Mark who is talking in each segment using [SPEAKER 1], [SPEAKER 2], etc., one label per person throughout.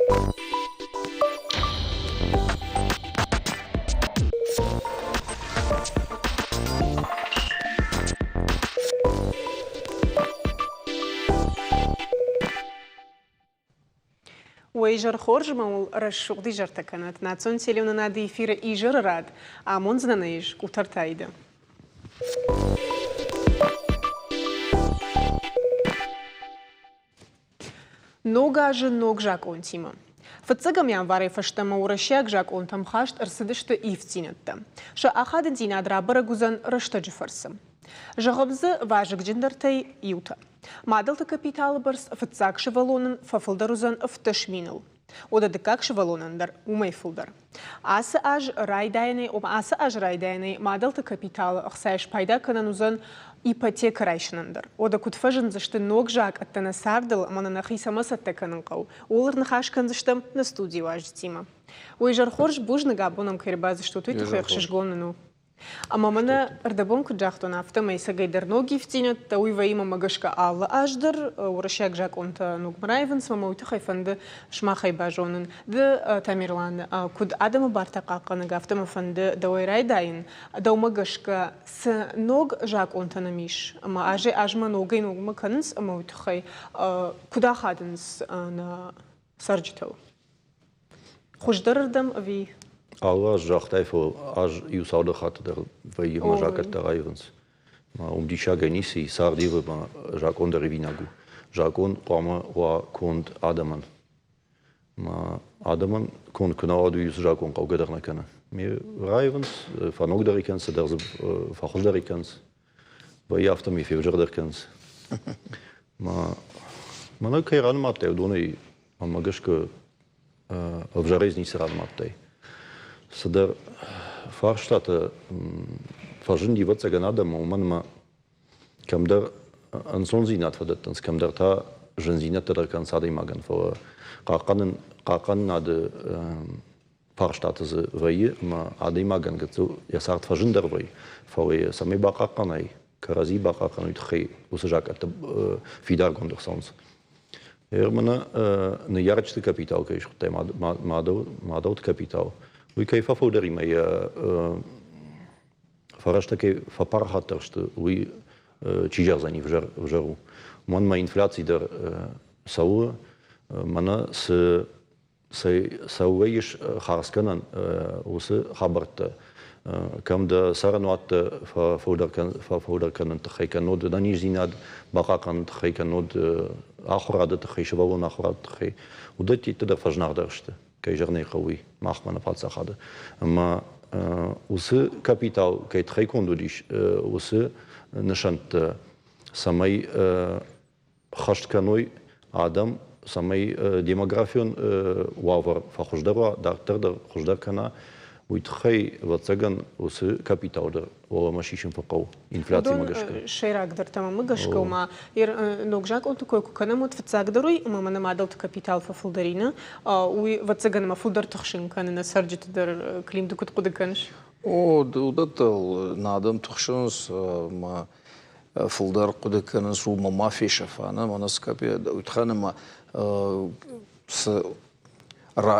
[SPEAKER 1] ويجر خورج مول رشوق دي جرتا كانت ناتسون سيليونا نادي فير إيجر راد عمون زنانيج كوتر تايدا نوغا جن نوغ جاك أونتيما فتسقم ينفاري فشتما ورشياك جاك أونتم خاشت أرسدشت إيفتينتا شا أخاد دينا درابرا جوزن رشتا جفرسم جغبز واجك جندرتي يوتا مادلت كابيتال برس فتساق شفالونن ففلدروزن فتشمينل ودا دكاك شفالونن در ومي فلدر آس أج رايدايني آس أج رايدايني مادلت كابيتال أخسايش بايدا كنانوزن ипотека райшнандыр. Ода кутфажын зашты ног жак аттана сардыл, мана нахиса масатта канынқау. Олар нахашкан заштым на студии важдима. Уйжар хорж бужнага бонам кайрба зашту той тухайх шишгонну. Ама мана ардабон куджахтон автома и сагайдар ноги втинят, та уйва има магашка алла аждар, урашяк жак онта ног мрайвенс, мама уйтахай фанды шмахай бажонын. Да Тамирлан, куд адама барта каканага автома фанды да уйрай дайын, да умагашка с ног жак онта намиш. Ама аже ажма ногай ног маканс, ама уйтахай куда хаденс на сарджитал. Хуждарардам ви...
[SPEAKER 2] Алла жахтайфо аж юсауда хатдер вай мажакат райвенс. Die Chaganisi sardive ma Jacon der Rivinagu. Jacon pama wa kond Adaman. Ma Adaman kon genau du Jacon auch gedern können. Mir Ravens van ook der kens der van der kens. Bei jafta mi fi der kens. Ma no kai ran matte doni ma magashke в жарезнице рад маттай. Садар фарштата фажин die wird sagen Adam man kam der anson sie nat verdet uns kam der ta jen sie nat der kan sade magan vor qaqan nad farstata ze vay ma ade magan gatsu ya sart fajin der vay vor sami baqaqanay karazi baqaqan utxi usajak fidar gondor sons mana ne jarčte kapitaal kai shte madot kapitaal we kai fa foderi mai farashta kai fa parhaterste we čižarzani v žaru man ma inflacji der sau mana se sauish kharskanan us khabart kam da saranwat fa foder kan tkhaykanod dani zinad baqaqan tkhaykanod akhradat tkhayshvalon akhrat tkhay udati tada fajnardarshte kayjarnay qawi mahmana falsakhada amma us kapital kay tkhaykondudish us nishant samay khashtkanoy adam samay demografion wavar fa khushdara darter der khushdakana ويتخي واتسجن وس كابيتال ده ولا ماشي شن فقو إنفلاسيون مجشكا
[SPEAKER 1] شيراك در تمام مجشكا وما نوجاك أنتو كوي كنا متفتساق دروي وما منا ما دلت كابيتال ففلدرينا واتسجن ما فلدر تخشن كان نسرجت در كليم دكت قد كانش
[SPEAKER 3] دودتل نادم تخشنس ما فلدر قد كانس وما ما في شفانا ما نسكابي وتخنا ما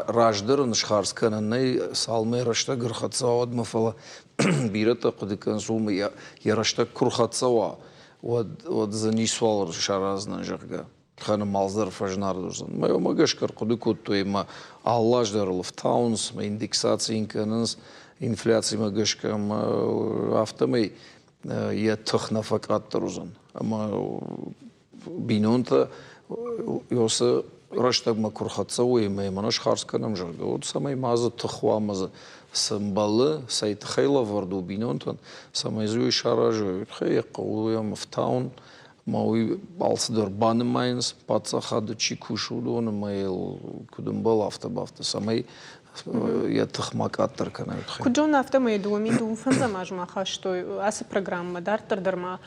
[SPEAKER 3] راجدر نشخارس كانني سالمي رشتا غرختصا ود مفلا بيرتا قد كان سوم يرشتا كرختصا ود زنيسوال شارازنا جرغا خانا مالزر فجنار دوزن ما يوم غشكر قد كنت ما аллаждар в таунс ما индексации كانس инфляция ما غشكا ما автомي يتخنا فقط دوزن اما بينونتا يوس رشتاق ما كرختصوي ما يمناش خارس كنم جرجا ود سماي مازه تخوا مازه سمبل سيت خيلا وردو بينونتن سماي زوي شاراجو خي قوي مفتاون ماوي بالس دربان ماينس باتسا خد чикушу дон майл кудумбал автобафта самай я тахмакаттар канают хай
[SPEAKER 1] куджон автомай думи ду фанзамажма хашто ас программа дартер дерма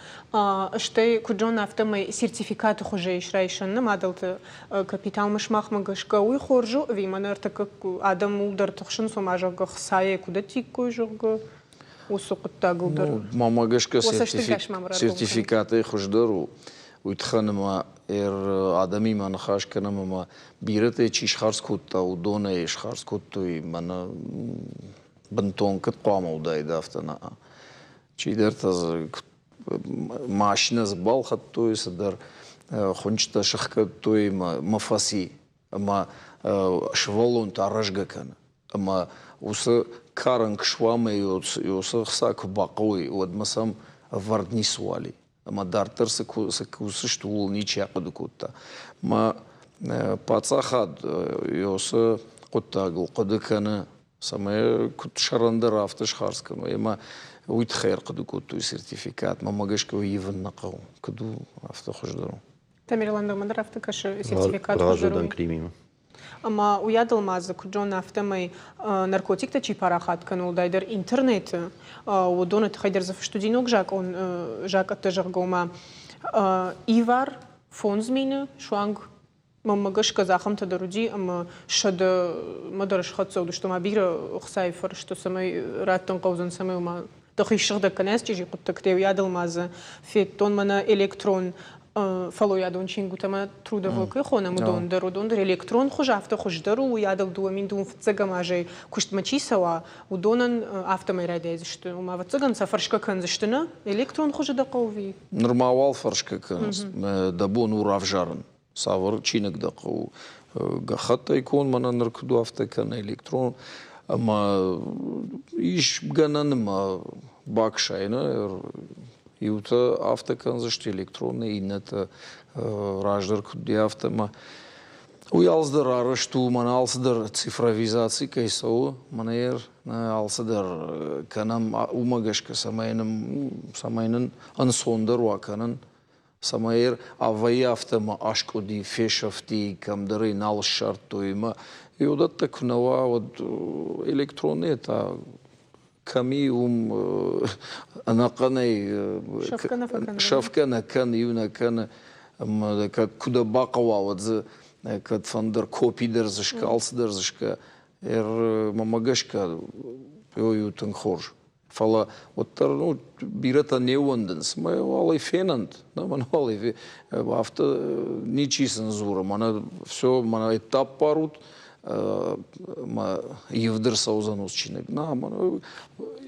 [SPEAKER 1] ште куджон автомай сертификат хуже ишрайшен мадалт капитал мышмах магашка уй хоржу ви манарта как адам улдар тахшин сомажга хсае кудати кожуга усуqtagulдар
[SPEAKER 3] мамагашка сертификаты хуждару уйтханыма آدمی من خواهش کنم اما بیرت چیش خرس کتا و دونه ایش خرس کتوی من بنتون کت قام و دای دافتنا چی درت از ماشین از بال خطوی صدر خونچتا شخ کتوی مفاسی اما شوالون تارجگه کنه اما وسه کارنگ شوامه یوسه خساک باقوی ود مسام وردنی سوالی اما دارتر سکوسش طول نیچه قدو کتا ما پاتسا خاد یوسه قطع قدو کنه سمه کت شرنده رافتش خارس کنه اما ويت خير قدو كنتو سيرتيفيكات ما ماقاش كو يفن نقو كدو رافته خوش درو
[SPEAKER 1] Тамерланда мында рафты каш сертификат
[SPEAKER 2] Раждан климима.
[SPEAKER 1] Ама уядылмазы куджон нафтамай наркотикта чи парахат канул дайдер интернет удонет хайдер за штудинок жак он жак атажаргома ивар фонзмине шуанг мамагаш казахам тадаруди ама шада мадарш хатсауд что мабира хсайфер что самай раттан qauzan самай ма дахишгда канас чи куттактев уядылмазы феттон мана электрон فلویادون چینگو تما تروده‌ها که خونه مدون در الکترون خوش افته خوش درو و یادل دو من دون فتزگا ماجی کشت مچی سوا و دونن افته میراده ازشت و ما فتزگان سفرشکا کنزشت نه الکترون خوش دقوی
[SPEAKER 3] نرماوال فرشکا کنز دبون و رافجارن سافر چینگ دقو خط يكون من نركضو افته كان الكترون اما ايش بقنن ما باكشاينا يوتا افته كنزشت الكتروني انت راجدر كدي افته ما ويالزدر ارشتو من алсдер цифровизации кайсо манер алсдер канам умагашка самайнын ансондер ваканын самайер авай автома ашкоди фешафти камдары нал шартуйма иудатта кунава вот электронный это камиум анаканай шафкана кан юна кан как куда бакова вот kad фандер копидер зашка алсдер зашка мамагашка пойютен хож фала вот ну бирата неуанденс ма алай фенант на ман алай авто ничи цензура мана все мана этап парут ма евдер саузанус чинек на мана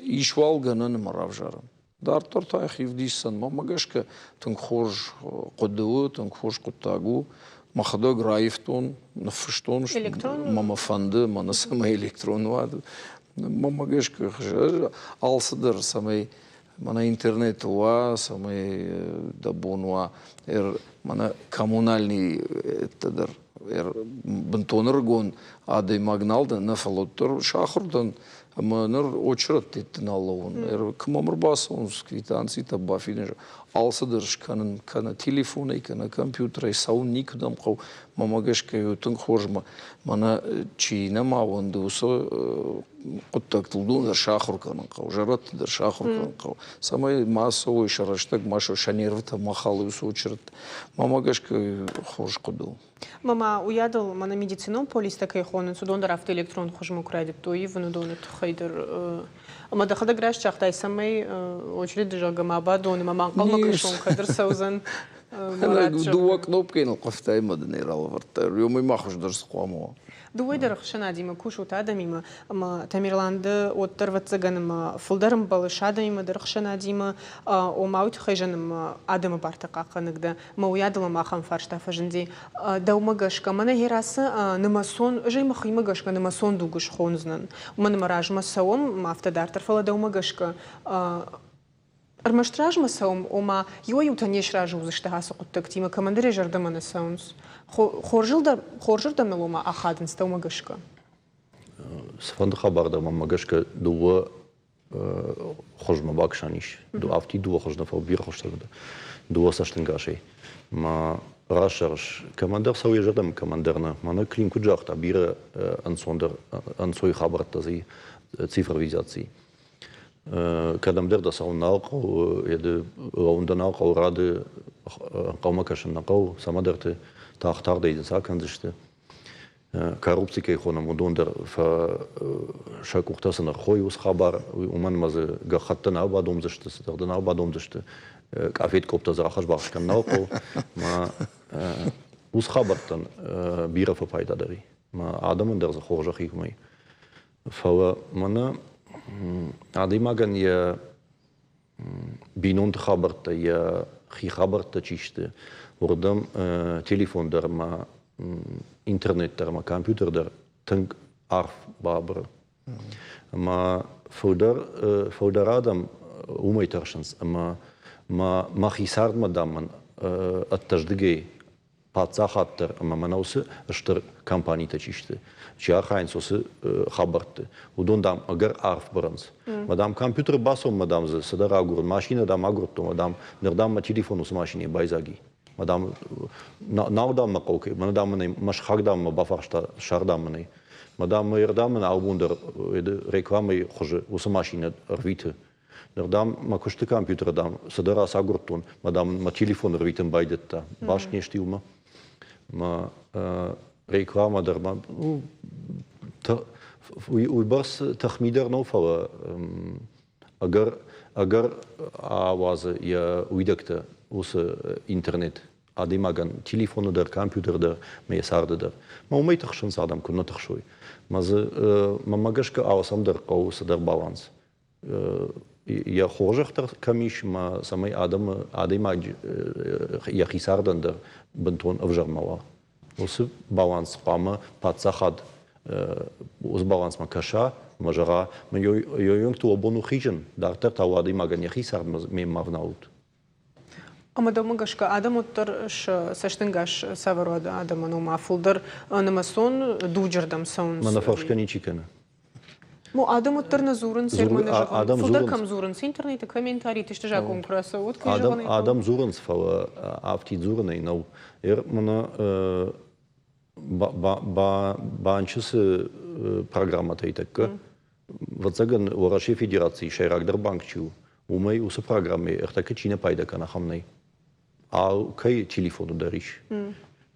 [SPEAKER 3] ишвалганан маравжарам дартор тайх евдисан мамагашка тен хож коду тен хож кутагу مخدوق رايفتون نفشتون ماما فنده مانا سماي الكترون واد ماما جيش алсдер самай мана интернет ва самай дабон ва мана коммунальный тадыр бентонер гон адай магналда на фалоттер шахрдан манер очрат теттен аллаун кмамр басон квитанции табафин алсдер шканын кана телефоны кана компьютер саун никудам қау мамагашка ютын хожма мана чина мавандусо قطعتلدون شاخر کنن قو جرات در شاخر کنن قو سامای ماسو شرشتگ ماشو شنیرت مخالو سوچرت ماماگش که خوش قدو
[SPEAKER 1] ماما уядал мана медицином полис такой хонен судон рафт электрон хожм украдит то и внудон хайдер ама да хада граш чахтай самай очередь жага маба дон мама қалма кышон кадр саузан
[SPEAKER 3] дуа кнопки на қафтай маднерал вартер ёмай махуш дерс қомо
[SPEAKER 1] دويدر خشنا ديما كوشو تادميما اما تاميرلاند اوتر وتزغنما فلدرم بالشادميما در خشنا ديما او ماوت خيجنما ادم بارتقا قنقدا ما ويادل ما خن فرشتا فجندي دومغشكا من هيراس نماسون جاي مخيمغشكا نماسون دوغش خونزنن ومن مراج مسوم ما افتدار ترفلا دومغشكا ارمشتراج مسوم وما يويو تنيش راجو زشتها سقط تكتيما كمندري جردما ساونز خورجر да мелома ахаден стомагашка
[SPEAKER 2] سفند خبر دا مامагашка دو خожма бакшаниш до авти до хожна фобир хоштагда до саштенгаши ма рашарш командир сауи жадам командирна мана клим куджахта бира ансондер ансой хабарта зи цифровизации кадам дерда саунауq еде раунданауq раде qaumакашн нақау самадерте тахтар дейден сакандышты коррупция кейхона мудондер фа шакухтасына хойус хабар уман мазы гахаттан абадомзышты сдердан абадомзышты կավետ կոպտը զրախաշ բախշկան նավկո, մա ուս խաբարտն բիրը ֆայդա դերի, մա ադամն դերզ խորժախի կմայի, ֆավը մանը ադիմագն ե բինոն խաբարտը ե խի խաբարտը ճիշտը, որդամ տելեֆոն դեր մա ինտերնետ դեր մա կամպյուտեր դեր թնկ արֆ բաբրը, մա ֆոդար адам умайтаршанс, ма хисард мадаман аттаждыгей пацахаттыр, манаусы ыштыр компанийта чишти. Чиар хайнсосы хабарты. Удондам агар арф бранс. Мадам компьютер басом мадамзы садар агур, машина дам агурто, мадам нердам ма телефону с машине байзаги. Мадам наудам макоке, мадам машхагдам бафаршта шардамны. Мадам ердам аубундер рекламы хуже, усы машина рвиты. Нердам ма кошты компьютер дам, садара сагуртон, мадам ма телефон рвитен байдетта. Башне штилма. Ма реклама дерма. Уйбас тахмидер нофава. Агар авазы я уйдекта усы интернет. Адимаган телефону дер, компьютер дер, мейсарды дер. Ма умейтахшын садам куннатахшой. Мазы мамагашка авасам дер каусы дер баланс. Я хожахтар камиш, ма самай адимаг я хисардан дер бентон авжармала. Усы баланс пама пацахад уз баланс ма каша мажара ма йоюнг ту обону хижен дартер тау адимаган я хисард ме мавнаут.
[SPEAKER 1] Ama domagashka adam ottar sashtingash savarod adam no mafulder namason dujardam son.
[SPEAKER 2] Mana farshkani chikana.
[SPEAKER 1] Mo adam ottar nazurun sermana
[SPEAKER 2] adam
[SPEAKER 1] fulder kam zurun internet комментарий тиште жаком краса вот
[SPEAKER 2] adam zurun сфала авти зурна инау mana банчысы программата итакка вот заган ураши федерации шайрагдер банкчу умей усы программе эртака чина пайда кана хамнай а кай телефону дариш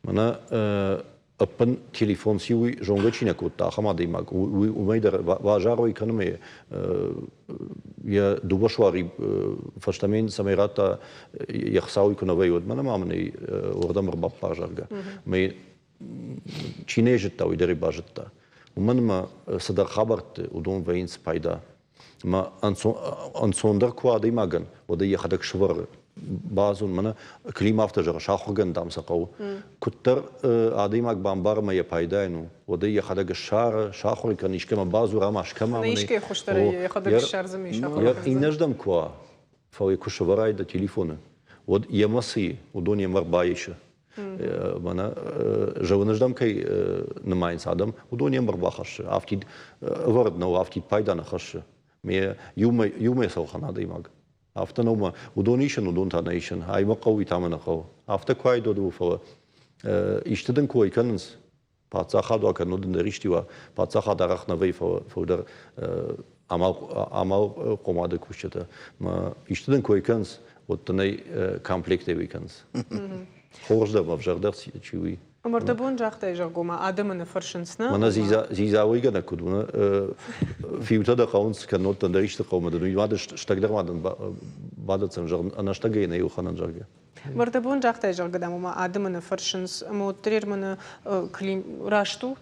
[SPEAKER 2] мана аппан телефон сиуи жонга чина кутта хамадый маг умей дар важаро экономия я дубашвари фаштамин самирата яхсау экономия вот мана мамни ордам рбап пажарга мей чинежетта уйдери бажетта уманма садар хабарты удон вейнс пайда ма ансондер квады маган ода яхадак швар базун мана климафта жара шахурган дамсақау куттар адимак бамбар ма я пайдайну ода яхадак шар шахур канишкама базу рамашкама
[SPEAKER 1] мана ишке хуштаре яхадак шар зами шахур
[SPEAKER 2] я инаждам ква фауи кушаварайда телефоны вот ямасы удон ямарбаиша мана жавынаждам кай намайнс адам удон ямарбахаш афтид вардно афтид пайдана хаш ме юме салханада имаг автонома удонишен удонтанейшен айма қауи тамана қау авта квай доду фала иштеден кой каннс пацахадо кануден риштива пацахадарахна вей фодер амал комады кушчета ма иштеден кой каннс вот тней комплект веканс хоржда бавжардар чиви
[SPEAKER 1] Мартабун жахта жагома адамын фаршынсна.
[SPEAKER 2] Мана зизауига на кудуна фиута каунс канот да ришта каумада ну вада штагдер мадан вада цанжар анаштаге не уханан жарга.
[SPEAKER 1] Мартабун жахта жагадам адамын фаршынс мотрер мана клим рашту.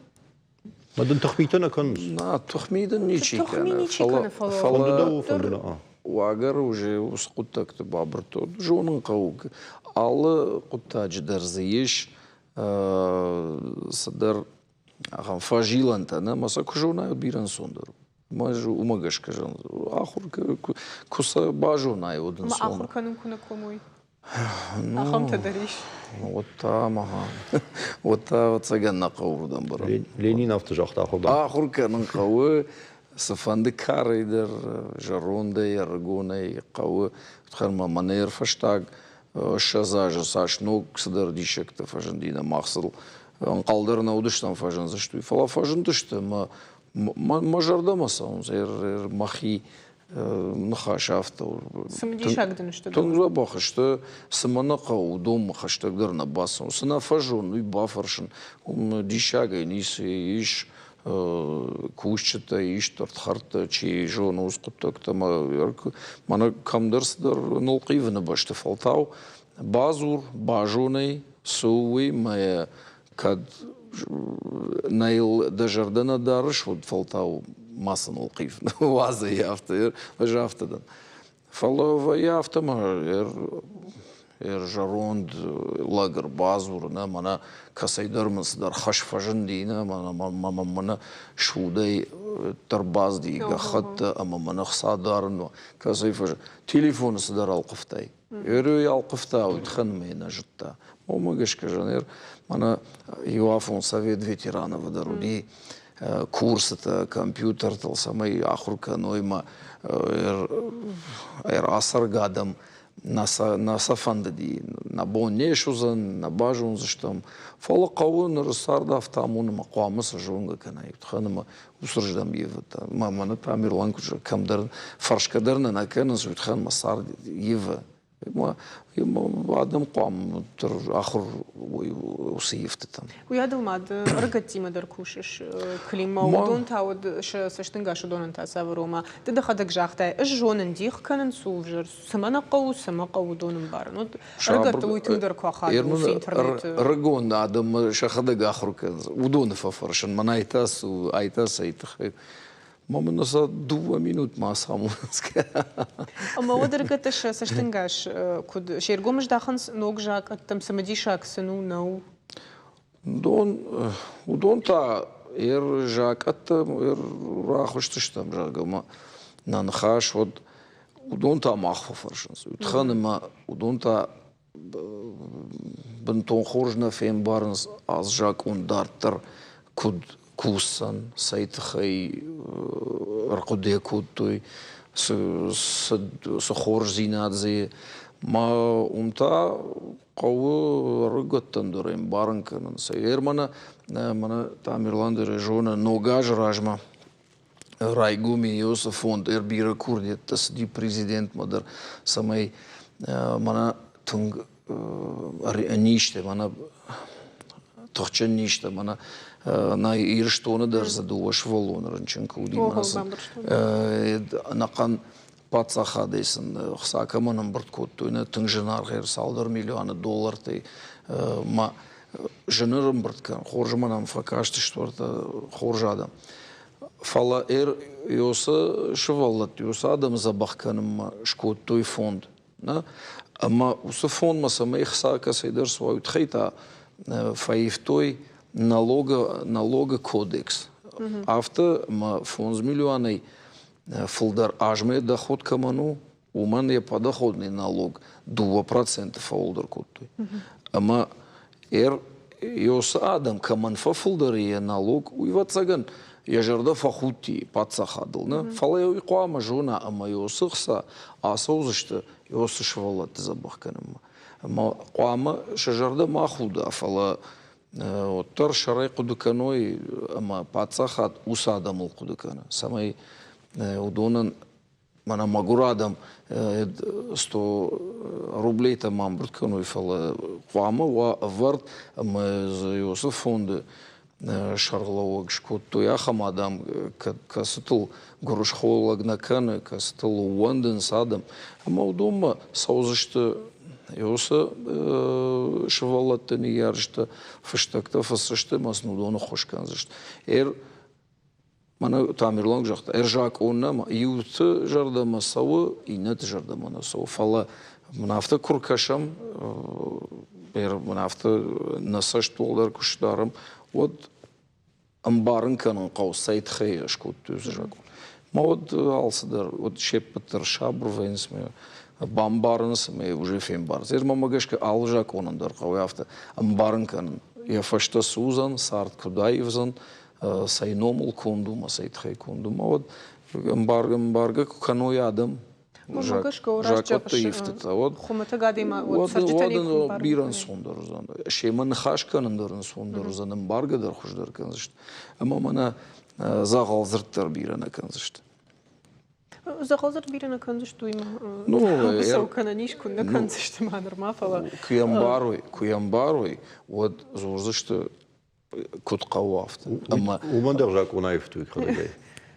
[SPEAKER 2] Мадан тахмитана кан.
[SPEAKER 3] На тахмидан ничи
[SPEAKER 1] кана.
[SPEAKER 3] Фала. Вагар уже ускутак то бабрто жонун каук. Аллы куттач дарзиеш садар фажиланта на маса кужона биран сондар мажу умагаш кажан ахур куса бажона один сон
[SPEAKER 1] ахур канун куна комой ахам тадариш
[SPEAKER 3] вот там вот цаган на каурдан бара
[SPEAKER 2] Ленин автожахта ахурда
[SPEAKER 3] ахур канун кавы сафанды каридер жаронда яргона кавы тхарма манер фаштаг шазажа сашнок садар дишекта фажандина махсал анқалдарна удыштан фажан заштуй фала фажан дышты мажардамаса он зер махи нахашафта
[SPEAKER 1] самдишагдын что
[SPEAKER 3] тонгла бахашта самана қау дом хаштагдарна басон сына фажон и бафаршын дишага нис иш кушчата иштор тхарта чи жону ускуттакта мана камдырсдыр нолқивны башты фалтау базур бажуной суи мая кад наил дажардана дарыш вот фалтау маса нолқив ваза яфта жафтадан фалова яфтама жаронд лагер базур на мана касайдырмыз дар хаш фажын дейна мана шудай тарбаз дейга хатта ама мана хсадарн касай фаж телефон сдар алқыфтай өрөй алқыфта утхан мена жытта омагаш кажанер мана юафон совет ветеранов даруди курсата компьютер тал самай ахурка нойма асар гадам на сафандади на бонешузан на бажун заштам фала қауын рысарда автомуны мақуамы сажунга канай ханама усрждам евата мамана тамирлан кужа камдар фаршкадарна на канас утхан масар ева адам қуам тұр ақыр усиевті там.
[SPEAKER 1] Уядылмады, ыргаттима дар кушыш клима, удон тауд саштынга шудонын тасавырома. Ты дахадык жақтай, үш жонын дейх канын сулжыр, сымана қау, сыма қау удонын бар. Ыргатты уйтындар куахады, усы интернет.
[SPEAKER 3] Рыгон адам шахадык ақыр кан, удоны фафаршын, мана айтас айтық. Мама наса 2 минут масаму.
[SPEAKER 1] Ама одыргатыш саштынгаш, куд шергомыш даханс ногжак, аттам самадишак сыну нау.
[SPEAKER 3] Удон та жак аттам рахуштыштам жагама нанхаш вот удон та махфафаршынс. Утханыма удон та бентон хоржна фем барнс аз жак ундарттар куд кусан сайтхай рқуде куттой с хорзинадзе ма умта қауы рыгаттан дұрайым барынканын сайыр мана тамирланды режона ногаж ражма райгуми йоса фонд эрбира курдет тасди президент мадар самай мана тунг ниште мана тохчан ниште мана на ирштоны дар задуаш волон ранченко удимас нақан пацаха дейсін хсакаманын бірткоттойна тыңжынар ғер салдар миллионы доллар тей ма жынырым бірткан хоржыманам факашты штуарта хоржадам фала йоса шываллат йоса адам забахканым шкоттой фонд ама усы фонд масамай хсака сайдар свой тхайта фаифтой налога кодекс. Авто фонд миллионы фолдер ажме доход каману, у меня подоходный налог 2% фолдер кодтой. Ама йос адам каман фолдер налог уйватсаган яжарда фахути пацахадыл. Фалай уйқуама жона ама йосықса асаузышты йосы швалат забахканым. Ама қуама шажарда махуда фала оттар шарай кудуканой ама пацахат усадамыл кудукана. Самай удонан мана магурадам 100 рублей тамам бртканой фала куама ва вард ама йосы фонды шарлауаг шкоттой ахамадам касытыл гурушхолагнаканы касытыл уандын садам ама удома саузышты йоса шывалаттыны ярышты фыштакта фасышты маснудоны хошканзышты. Мана тамирланг жақта. Жак онна юты жардама сауы, инет жардамана сауы. Фала мнафта куркашам, мнафта насашт олдар күшдарым. Вот амбарын канын қау сайт хай ашкот төзі жак. Ма вот алсыдар, вот шеппеттер шабр вейнсме. Бамбарынс мы уже фем барс. Мамагашка алжак онандар қауяфта. Амбарын канын. Я фашта сузан, сарт кудаевзан, сайномул кондума, сайтхай кондума. Вот амбарга куканой адам.
[SPEAKER 1] Мамагашка урашчапыш. Хумата гадима. Вот
[SPEAKER 3] биран сондарузан. Шеман хашканындарын сондарузан. Амбарга дар хуждар канзышт. Ама мана зағалзырттар бирана канзышт.
[SPEAKER 1] Захозар бирена канзышт уйма. Саукананишку на канзышт манар мафала.
[SPEAKER 3] Куямбаруй. Вот зорзышты كنت قوافت أما
[SPEAKER 2] ومن درجة ونايف توي خدجي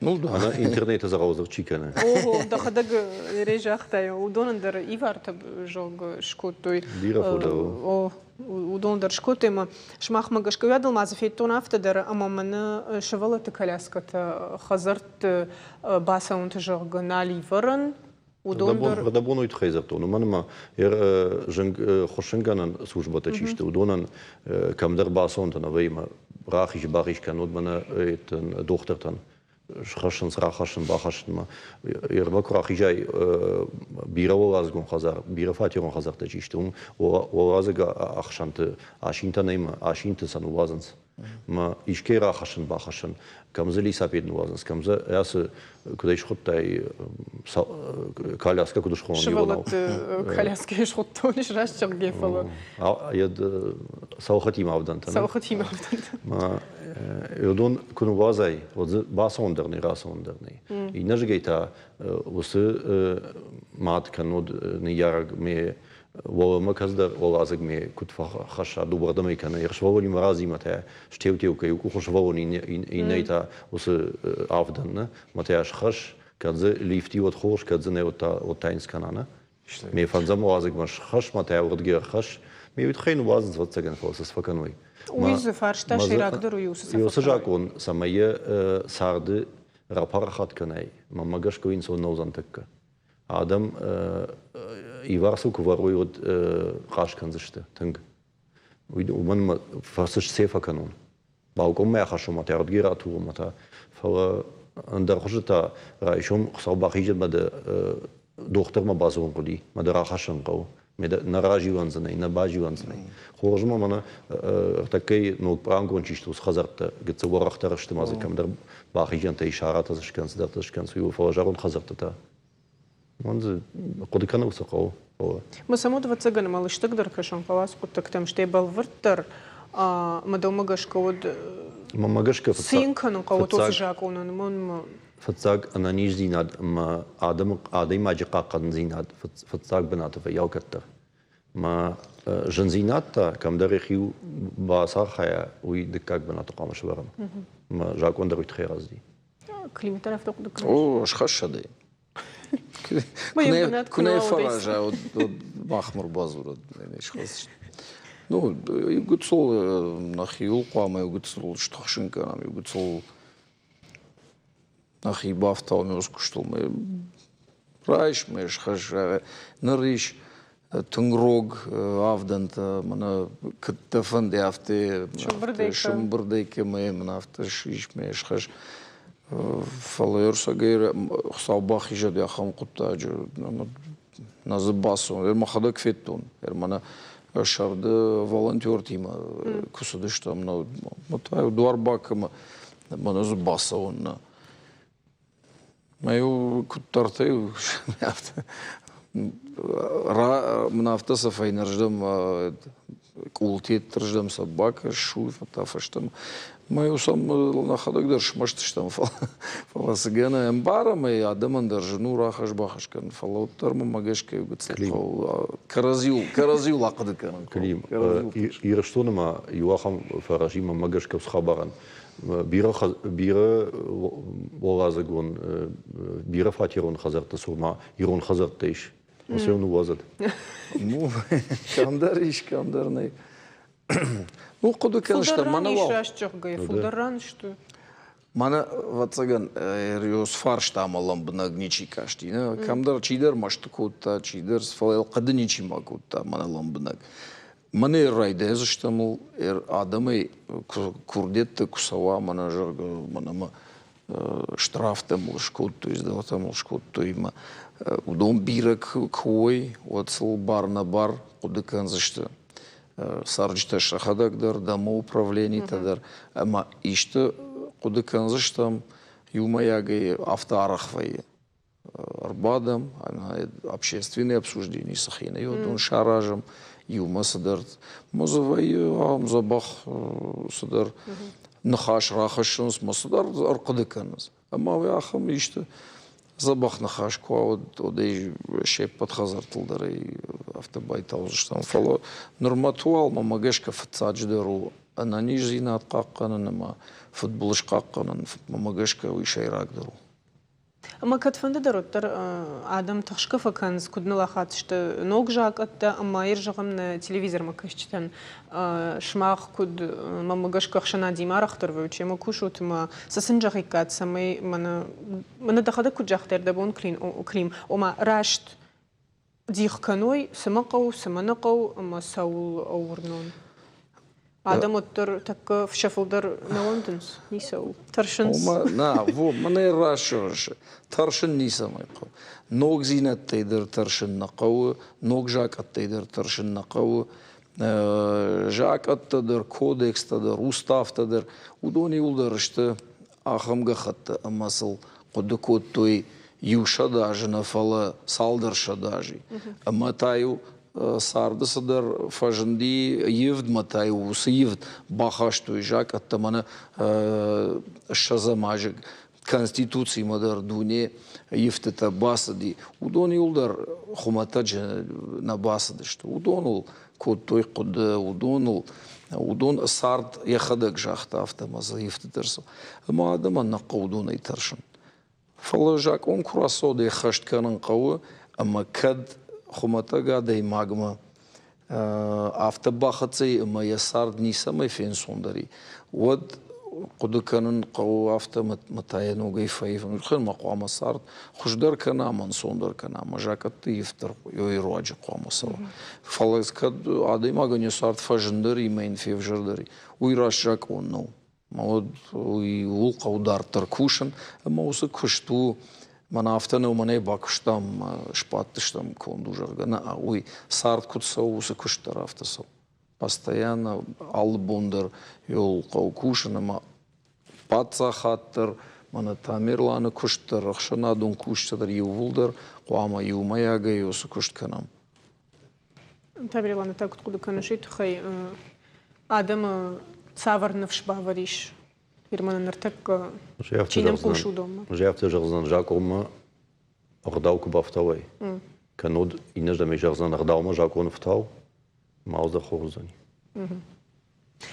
[SPEAKER 3] ну да
[SPEAKER 2] أنا إنترنت زغوزر تشيكنا
[SPEAKER 1] Ого, да хадаг режахтай, удонандер ивартаб жог шкотой.
[SPEAKER 2] Дира фодау.
[SPEAKER 1] О, удонандер шкотема. Шмах магаш квядал мазафеттон афтадер, ама мана шавалата коляската хазарт басаунт жог наливаран. Удондер
[SPEAKER 2] да бонуит хейзертон. У мене жен хошенганан службата чисте. Удонан камдер басаунт на вейма рахиш бариш канод мене eten dochtертан. Шхашын срахашын бахашын ма. Ербак рахижай бираволазгон хазар, бирафатирон хазарта чисте. Олазга ахшанты ашинта нейма, ашинта сан улазанс. Ма ишке рахашын бахашын. Камзели сапедн улазанс. Камза ясы кудайш хоттай коляска кудаш хон
[SPEAKER 1] шавалат коляски шхоттониш рашчаг гефала.
[SPEAKER 2] Яд саухатим авдантан.
[SPEAKER 1] Саухатим авдант.
[SPEAKER 2] Ма Йодон кунувазай, вот басондерный, расондерный. И нажгейта, усы матка нод не яраг ме волма каздар олазаг ме кутфа хаша дубардамай кана ершволни марази мата штевтевка юку хошволни и нейта усы авдан, мата хаш кадзе лифти вот хош кадзе не вот тайнс канана. Ме фанзам олазаг маш хаш мата вот гер хаш ме вит хейн вазн вот цаган фосас факаной.
[SPEAKER 1] Уйзы фаршта ширагдыру юсуса.
[SPEAKER 2] Юсажакон самая сарды рапарахат канай. Мамагаш коин сон наузантакка. Адам иварсу куваруй от рашканзышты. Тынг. Уман фасыш сефа канон. Балком мехашу мата радгирату мата. Фала андархужта райшом хсабахижет мада доктор ма базон куди. Мада рахашан кау. На раживанзане, на баживанзане. Хоржма мана такой, ну, прангончишту с хазарта, где ворахтар что мазыкам дар бахижанта и шарата зашканс, да зашканс, его фалажарон хазарта. Он за кодикана усакал.
[SPEAKER 1] Мы само два цыгана малыш тогда кашан паласку так там что был вертер, мадомагашка вот.
[SPEAKER 2] Мамагашка.
[SPEAKER 1] Синкану кого-то сжакуна, мон.
[SPEAKER 2] Фатсаг она не зинад, ма адам маджика кадн зинад, фатсаг бната в ялкаттар. Ма жензината кам дарихи басахая уй декак бната камаш варам. Ма жакон даруй тхеразди.
[SPEAKER 1] Климатаров так докрыш.
[SPEAKER 3] О, шхашады. Кунай фаража от махмур базур, не шхас. Ну, югуцол нахиул қама югуцол штахшинка нам югуцол нахи бафтал мёскуштул мы райш мы шхаш нариш тунгрог авданта мана каттафан де афте шумбырдайке мы нафта шиш мы шхаш фалерса гейр хсабах ижад я хам кутта назбасу махада кфеттун мана шарды волонтер тима кусудыш там на мотай дуарбакама мана збасауна маю куттартаю нафта сафайнарждам култет трждам собака шуй фатафаштам маю сам нахадагдar шмаштштам фаласгана эмбарам и адаман даржну рахаш бахашкан фалоттарма магашка югцал каразил лақдыкан
[SPEAKER 2] клим ирштонма юахам фаражима магашка схабаран бира волазагон бира фатирон хазарта сурма ирон хазартеш осен увазат
[SPEAKER 3] ну камдарный ну куду конечно манавал
[SPEAKER 1] фударан что
[SPEAKER 3] мана ватсаган риос фарштам ламбнагничи кашти камдар чидер маштукута чидер сфал кадничи макута мана ламбнаг мане райде заштамул адамы курдетте кусава мана жага манама штрафтам лшкут то есть там лшкут то има удом бирак кой отсл бар на бар кудыкан зашта сарджта шахадагдар домоуправление тадар ама ишта кудыкан заштам юмаягай автоарахвай арбадам общественные обсуждения сахина йодун шаражам юма садарт мозавай амзабах садар нахаш рахашунс масадар аркадыканс ама яхам ишта забах нахаш ква одей шеп подхазартылдары автобайтал что фало норматуал мамагешка фцадждеру أنني زينات قاقنا ما فوتبولش قاقنا ما جشكا ويشيراك درو
[SPEAKER 1] أما كتفند دروتر آدم تخشكفة كانز كدنا لاخاتشت نوك جاك أتا أما يرجع من تلفزيون ما كشتن شماخ كد ما مجش كخشنا ديما رختر ويتشي ما كوشوت ما سسنجاخي كات سمي من دخل كد جاختر دبون كليم وما راشت ديخ كانوي سمقو سمنقو أما سول أورنون آدم أتر تك في شفلدر نوندنس نيسو ترشنس
[SPEAKER 3] من الراشش ترشن نيسا ما يقو نوك زينة تيدر ترشن نقو نوك جاك تيدر ترشن نقو جاك تدر كودكس تدر وستاف تدر ودوني ولدرشت آخم خط أمثل قد كود توي يوشا داجنا فلا صالدر شداجي أما تايو سارده صدر فجندي يفد متى وسيفد باخاشتو جاك التمنى الشزا ماجك конституции мадar дуне يفتت басади удон юлдар хуматач на басади что удонул код той код удон сард яхадак жахта автомаза يفتترسو ما ادم نقودون يترشن فلجاك اون كراسو دي خشت كان قوه اما كد خمتا قاعدة ماغما أفتباختصي ما يسار نيسا ما يفين صندري ود قد كانن قو أفت متاينو جاي فايف الخير ما قوام صارت خشدر كنا من صندر كنا ما جاكت يفتر يراجع قوام صار فلس كد عادي ما غني صارت فجندري ما ينفي فجردري ويراش جاك ونو ما ود ويلقى ودار تركوشن ما وصل خشتو من أفتنا ومني باكشتام شباتشتام كوندوجرغنا وي سارت كتسو وسكشتر أفتسو постоянно албондер يول قوكوشنا ما باتسا خاطر من تاميرلانه كشتر رخشنا دون كشتر يولدر قواما يوما ياغا يوسكشت كنام
[SPEAKER 1] تاميرلانه так откуда канашит хай آدم صابر نفش باوريش Ирмана нартак чинам кушу дома.
[SPEAKER 2] Жертва жарзан жакома ардауку бафтавай. Канод инежда ме жарзан ардаума жакон втау мауза хорзани.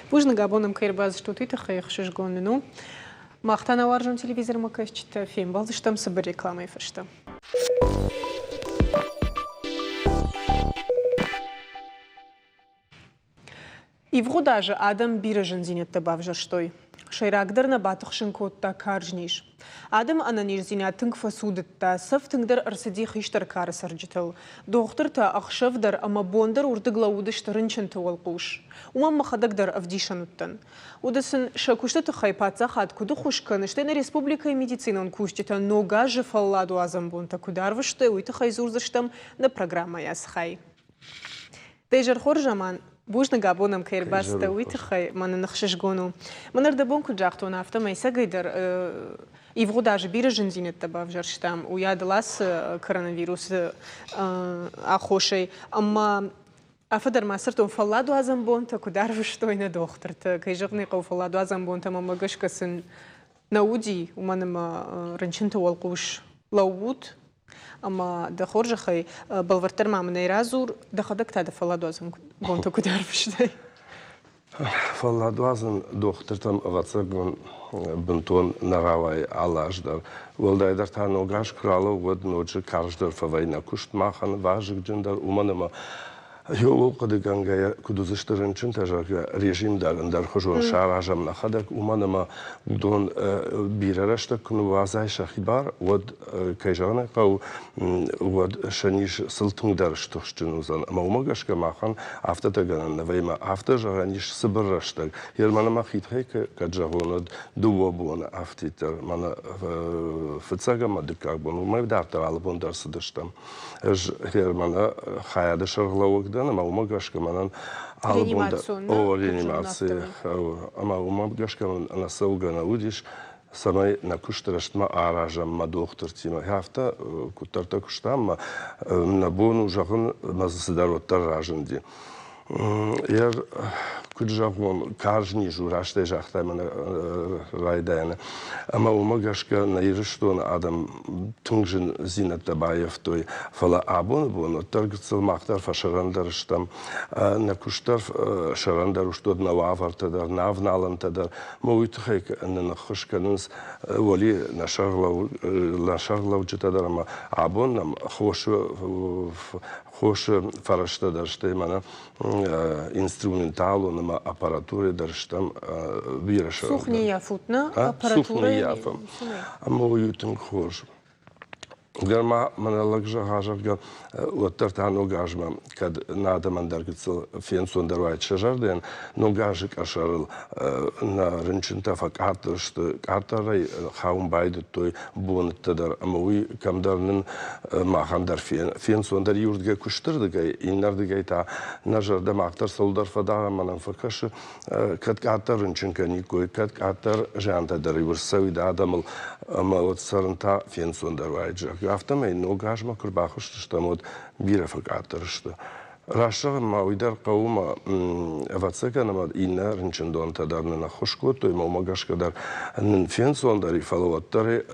[SPEAKER 1] Пужна габонам кайрбаз что ты тахай хшиш гонну. Махтана варжам телевизор макашчита фильм балзыштам сабыр рекламай фашта. И в даже Адам бирожен зинет табавжа штой. Шайрагдырна батықшын котта каржниш. Адам ананир зинятынг фасудытта, сафтыңдар арсади хиштар кары сарджитыл. Доқтырта ақшывдар ама бондар урдыглаудышты рынчынты олқуш. Умам махадагдар авдишануттан. Удасын шакушты тұхай патса хат куды хушканы, штайна республика и медицинан куштита нога жифалладу азамбунта кударвышты, уйтыхай зурзыштам на программа ясхай. Тейжар хоржаман, بوش نگابونم که باسته ویت خی من نخشش گونو من ارده بون کجاختو نافته میسا گیدر ایفرو داج بیره جنزینت تباف جرشتم و یاد لاس کرونا آخوشی اما افدر ما سرتون فلادو ازم بون تا کدار وشتوی ندختر تا کیجغنی قو فلادو ازم بون تا ما مگش کسن نودی و من ما رنچنت والقوش لوود أما دخورج خي بالورتر مع من يرازور دخدك هذا فلادوزن بونتو كدار بشتي
[SPEAKER 4] فلادوزن دكتور تام غتصقون بنتون نراوي على أجدر والله إذا تانو غاش كرالو ود نوجه كارجدر فوينا كشت ماخن واجك جندر ومنما يو قد جانجا كدوزشترن چنتاجا رژیم دارن در خجون شارجم نخدك ومنما دون بیررشت کنو وازای شخیبار ود کیجانه قو ود شنیش سلطن درش تشتنوزن اما ومگش که ماخن افته تگنن ویما افته جانیش سبرشتگ یرمن ما خیت هیک کجاوند دو بون افتیتر من فتساگم مدکاربون و ما دارت آلبون درس داشتم یرمن خیاد شغلوک دانا ما ومگش که من آلبون реанимация اما ومگش که من أنا سوق نوديش سماي نكشترشت ما أراجم ما دكتور تيما هفته كترت كشتام ما نبونو جاكن ما صدروا تراجن دي ير куджагон кажни жураште жахтай мана райдайна. Ама умагашка на ирштон адам тунгжин Зинат Табаев той фала абон бон торгцел махтар фашарандарштам на куштар шарандар уштод на вавартадар навналантадар мойтхек на хушканс воли на шарлау читадар ама абон нам хош фараштадар ште мана инструменталу на аппаратуре дарштам вираша.
[SPEAKER 1] Сухни яфутна аппаратура.
[SPEAKER 4] яфам. Ама уютен хош. Герма маналакжа хажарга уаттартан огажма кад нада мандаргицл фенсон дарвайт шажарден ногажик ашарыл на рынчинта факатыр что катарай хаум байд той бонттадар амуй камдарнын махандар фенсон дар юрдга куштырдыга иннардыга та нажарда мактар солдар фадара манан факаш кад катар рынчинка никой кад катар жанта дар юрсавида адамыл ама вот сарынта фенсон дарвайт автомей ногажма курбахуш что мод бирефакатор что Раша мауидар каума авацека на инна рынчындон тадарны на хушко той мамагашкадар фенсон дари фаловаттары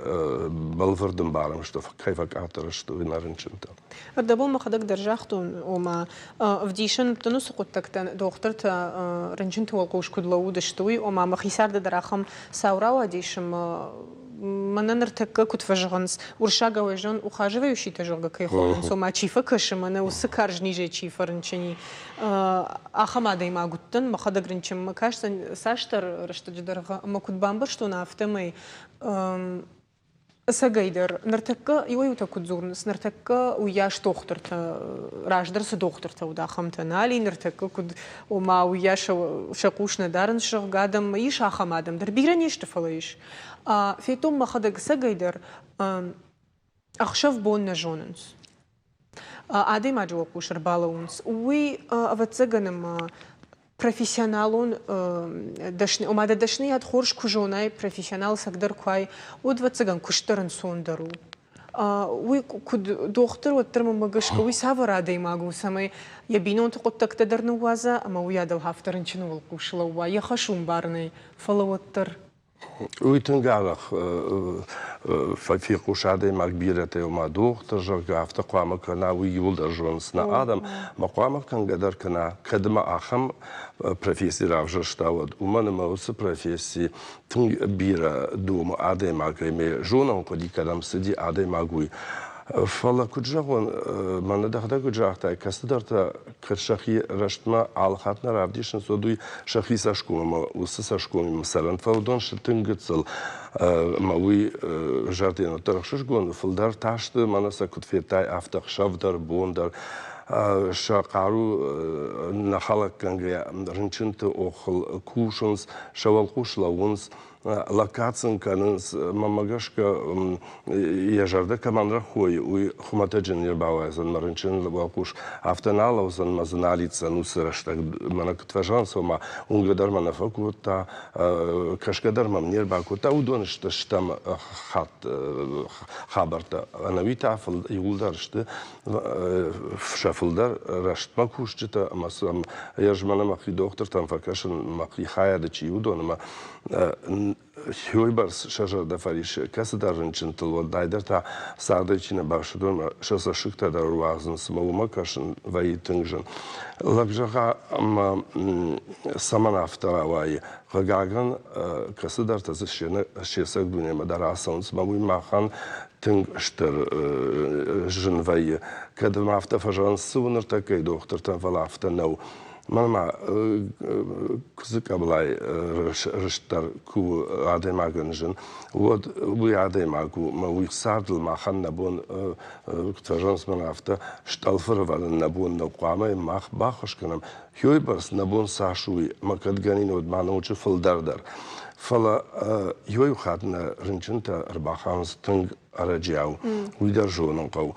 [SPEAKER 4] балвардым барым что кайфакатор что вина рынчынта.
[SPEAKER 1] Ардабол махадак держахтун ома вдишен тонус куттактан доктор та рынчынты волкуш кудлау даштуй ома махисарда дарахам саурава дишем мананар такка кутважганс уршага вежон ухаживающий тажога кайхон сома чифа кашмана усыкарж ниже чифарнчани ахамада имагуттан махадагринчим макашсан саштар раштадждарга макутбамбар что на автомей сагайдар нартакка иоюта кудзурнс нартакка уяш дохторта раждарс дохторта удахамта нали нартакка куд ома уяш шакушна дарн шагадам иш ахамадам дарбираниш тфалаиш фейтом махадаг сагайдар ахшав бонна жоннс адей маджо кушер балаунс уи авацаганам профессионалун дашни омада дашни ад хорш кужонай профессионал сагдар квай удвацаган куштерн сондару уи куд доктор оттарма магашка уи саварада имагу самай ябинон токоттакта дарну ваза ама уи адал хафтарынчын ол кушла уа яхашум барнай фалавоттар
[SPEAKER 4] Уитенгалах фикушаде макбирате ома доктор жарга автоқама кана уи юлда жонс на адам мақама кангадар кана кадма ахам профессии равжаштавад умана мауса профессии тун бира дома аде макреме жонам коди кадам сиди аде магуй فلا کجاون من داخل کجاهتا کسدارتا کرشخی رشتما علاقاتنا رابدیشن سودوی شخی ساشکوم و ساشکوم مثلا فودون شتنگتسل ماوی جاردین ترخشش گون فلدار تاشت من سکوت فیتای افتخ شافدار بوندار شاقارو نخالق کنگیا رنچنت اوخل کوشنس شوال کوشلاونس локацион канынс мамагашка яжарда каманра хой уй хуматаджин ербауазан марынчин лавакуш автоналаузан мазаналица нусыраштак манакутважан сома унгадар манафакута кашкадар мамнербакута удонышта штам хат хабарта анавита афл юлдаршты шафлдар раштма кушчита масам яжмана махи доктор там факашин махи хаяда чи удоныма Хьойбарс шажарда фариш касадар рынчынтыл дайдар та сардачина башудон шасашыкта да руазын смолума кашын ваи тыңжын. Лакжаға саман автора ваи гаган касадар тазы шесак дүнема дарасын смолуй махан тыңштыр жын ваи. Кадым авто фажан сывыныр такай доктор там вала авто нау. Мама кузык аблай рыштар ку адемагынжын. Вот вы адемагу ма уйсардл махан набон ктажанс манафта шталфырвалын набон нақвамай мах бахошканам. Хьойбарс набон сашуй макадганин от манаучы фылдардар. Фала йой хатна рынчынта арбаханс тынг أرجعوا ويدرجون قو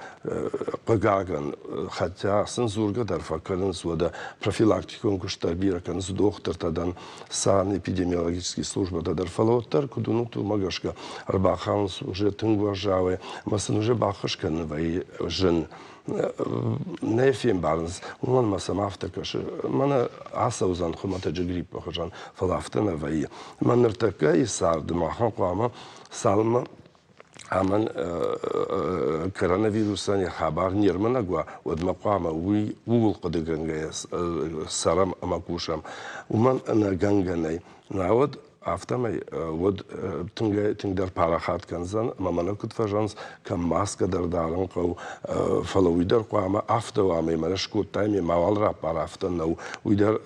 [SPEAKER 4] قاعن حتى سنزور قدر فكرن سودا профилактикон куштар бира канс доктор тадан сан эпидемиологический служба тадар фалоттар кудунуту магашка арбаханс уже тынгважаве масын уже бахашка навай жен не фим барнс он масам автакаш мана асаузан хумата грип похожан фалафтана вай манертака и сард махан қама салма аман коронавируса хабар нерманагва от мақама уи угул қадыганга сарам амакушам уман на ганганай навод автомай вот тиндар парахат канзан мамана кутфажанс кам маска дардаран қау фалуидар қама автовами марашку тайми мавалра парафта нау уидар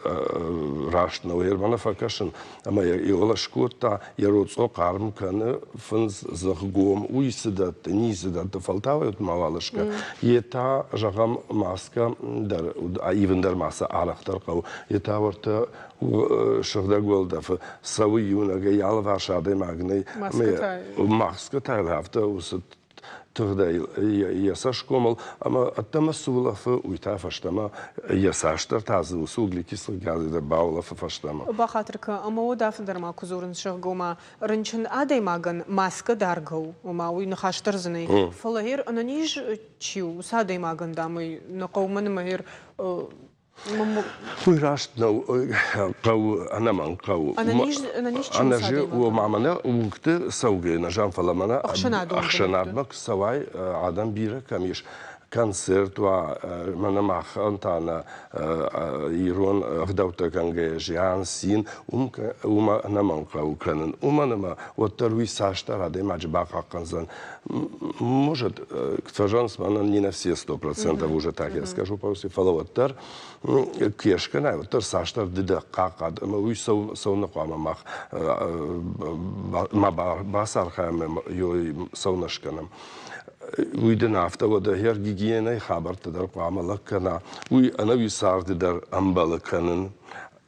[SPEAKER 4] рашт нау ермана факашын ама иола шкута яроцо қарм каны фынз захгом уисидат нисидат фалтавают мавалышка ета жағам маска дар ивендар маса арахтар қау ета варта шахда голдаф савы юнага ялва шады магней маска тайлафта усат тогда ясашкомал ама аттама сулаф уйта фаштама ясаштар тазы угликислый газы да баулаф фаштама
[SPEAKER 1] бахатрка ама одаф дарма кузурын шагома рынчын адай маган маска даргау ама уй нахаштар зны фалахир ананиж чиу садай маган дамы на қауман махир
[SPEAKER 4] Вырашт нау кау анаман кау она же у мамана угты сауге на жан фаламана ахшанадмак савай адам бира камиш концерт ва манамах антана ирон вдаута канге жан син ума анаман кау канен уманама вот тарви сашта раде маджбака канзан может кстажанс мана не на все 100% уже так я скажу после фаловаттар кешка на вот саштар дида какад мы уй сауна қамамах маба басар хам ё саунашканам ويدنا عفتا وده هير جيجينا خبر تدار قاملا كنا وي أنا ويسارد در أمبلا كنن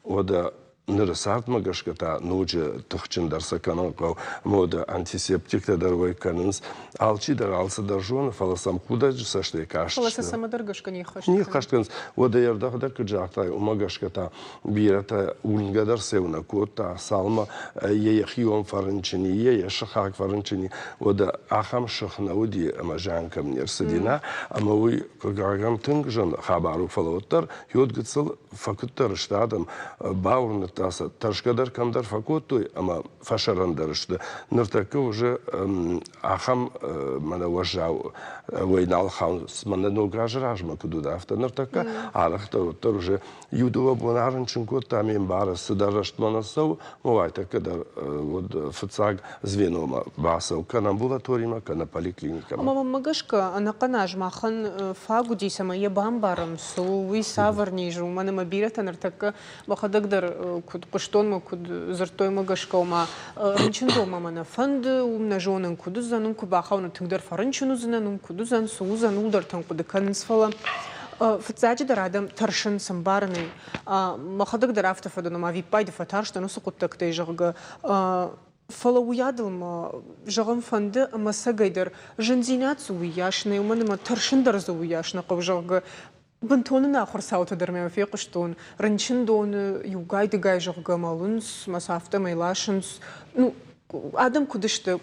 [SPEAKER 4] وده نرسارد مگش کتا نوجه تخچن در سکنان قو مود антисептик تدار وی کننس алчи در алса در جون فلسام خودا جسشته کاشت
[SPEAKER 1] فلسام درگش کنی خوش
[SPEAKER 4] نی خوشت کنس وده يرده خدا کجاکتای مگش کتا بیرتا اولنگا در سونا کوتا سالما یخیوم فرنچنی یشخاک فرنچنی وده آخام شخنا ودی اما جان کم نرسدینا اما وی کجاکم تنگجن خبرو فلوتر یود گتسل فکتر شتادم باورن تاسا ترشكدر كمدر فكوتوي اما فشرندرشد نرتك уже ахам мана вожау войнал хаус мана но гражражма кудуда авто нертака алахта тор уже юдова бонарнчин кота мен бара сыдарашт манасау мовайта кадар вот фцаг звенома басау кан амбулаторима кан поликлиника
[SPEAKER 1] мама магашка она канажма хан фагуди сама ебамбарам су ви саварнижу мана мабирата нертака бахадагдар куд куштон куд зартой магашка ма рынчин дома мана фанд умна жонын куду занун кубахауна тыңдар фарынчину занун куду зан сузан улдар тан куды кансфала фцаджи дарадам таршын самбарны махадак дарафта фадуна ма випайда фатаршта ну сукуттак тейжага фала уядылма жағым фанды масагайдар жынзинат уяшны уманыма таршын дарзу уяшны қавжага бантонын ахыр сауты дармева феқыштон рынчин доны югайды гай жағы малынс масафта майлашынс ну адам кудышты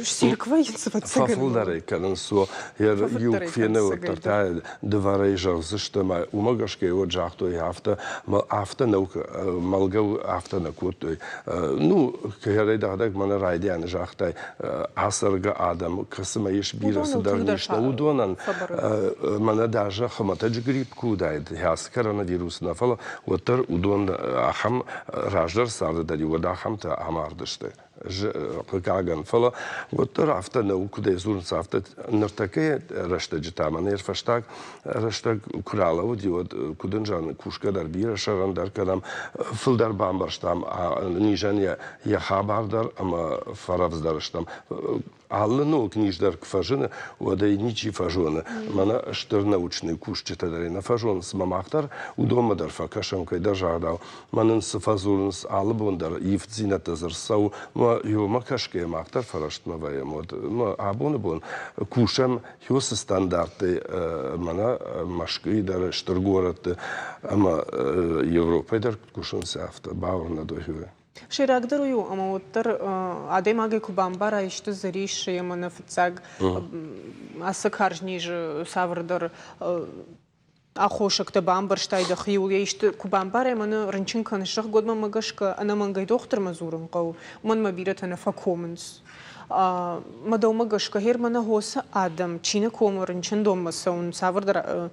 [SPEAKER 1] силква янсыватсаган
[SPEAKER 4] фафулдары канынсо ер юг фене оттарта дварай жарзышты ма умагашке вот жахтой афта наука малгау афта на куртой ну керей дагдаг мана райдян жахтай асырга адам кысыма еш бирасы дарнышта удонан мана даже хаматач грипп кудайд яс коронавирус нафала оттар удон ахам раждар сарды дади вода хамта амардышты قاعن فلا وتر عفتا نو كده يزور عفتا نرتكي رشتا جتاما نير فشتاك رشتا كرالا ودي ود كودنجان كوشكا در بير شران در كلام فل در بامبرشتام نيجان يا خبر در اما فرافز درشتام alle no kniždar kfažene, oda i niči fažone. Mana štar naučni kuš četa dar na fažon s mamahtar, u doma dar fakašam kaj dar žardao. Manan s fazulns albon dar ifzinata zar sau, ما يوم كشكي ما أكتر فرشت ما بيمود ما عبون بون كوشم يوس ستاندرت منا مشكي در اشترگورت أما يوروبا در كوشن سافت باورنا دوهوه
[SPEAKER 1] Ширагдырую, ама оттар адемаге кубамбара ишты зариш ямана фцаг асакаржниж саврдар ахошакта бамбар штайда хиул ишты кубамбара ямана рынчин канышах годма магашка ана мангай доктор мазурын қау ман мабират ана факоменс мадау магашка хермана хоса адам чина кома рынчин домаса он саврдар